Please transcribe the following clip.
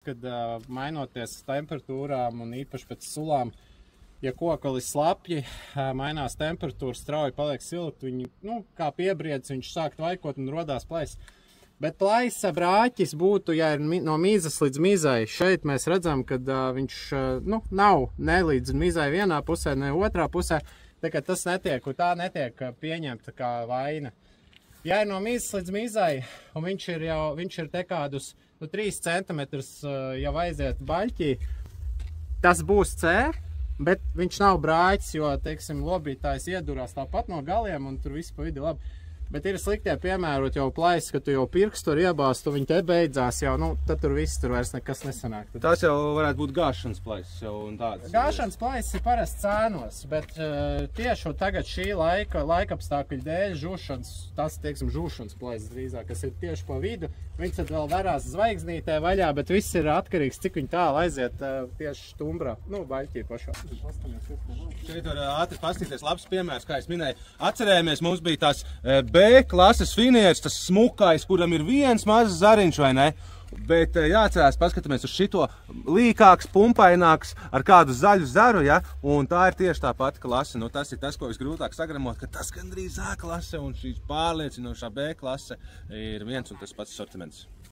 kad mainoties temperatūrām un īpaši pēc sulām, ja kokali slapji, mainās temperatūra, strauji paliek silti, viņi, kā piebriedz, viņš sāk tvaikot un rodās plaisa. Bet plaisa brāķis būtu, ja ir no mīzas līdz mizai. Šeit mēs redzam, ka viņš nav ne līdz mizai vienā pusē, ne otrā pusē. Tā kā tas netiek, un tā netiek pieņemta kā vaina. Ja ir no mīzas līdz mizai, un viņš ir te kādus 3 centimetrus jau aiziet baļķī, tas būs C, bet viņš nav brāķis, jo, teiksim, lobītājs iedurās tāpat no galiem, un tur viss pa vidi labi. Bet ir sliktie piemērot jau plaisas, ka tu jau pirkstu tur iebāz, tu viņi te beidzās jau, tad tur viss tur vairs nekas nesanāk. Tās jau varētu būt gāšanas plaisas jau un tādas. Gāšanas plaisas ir parasti cēnos, bet tieši tagad šī laikapstākļu dēļ žūšanas, tas, teiksim, žūšanas plaisas drīzāk, kas ir tieši pa vidu, viņas tad vēl varās zvaigznītē vaļā, bet viss ir atkarīgs, cik viņi tālu aiziet tieši stumbrā, baļķī pašā. Šeit var ātri pastīties labs piemērs, kā es minēju. Atcerējamies, mums bija tās B klases finieris, tas smukais, kuram ir viens mazs zariņš, vai ne? Bet jāatcerās, paskatāmies uz šito līkāks, pumpaināks, ar kādu zaļu zaru, ja? Un tā ir tieši tā pati klase. Tas ir tas, ko visgrūtāk sagramot, ka tas gandrīz A klase un šīs pārliecinošā B klase ir viens un tas pats sortiments.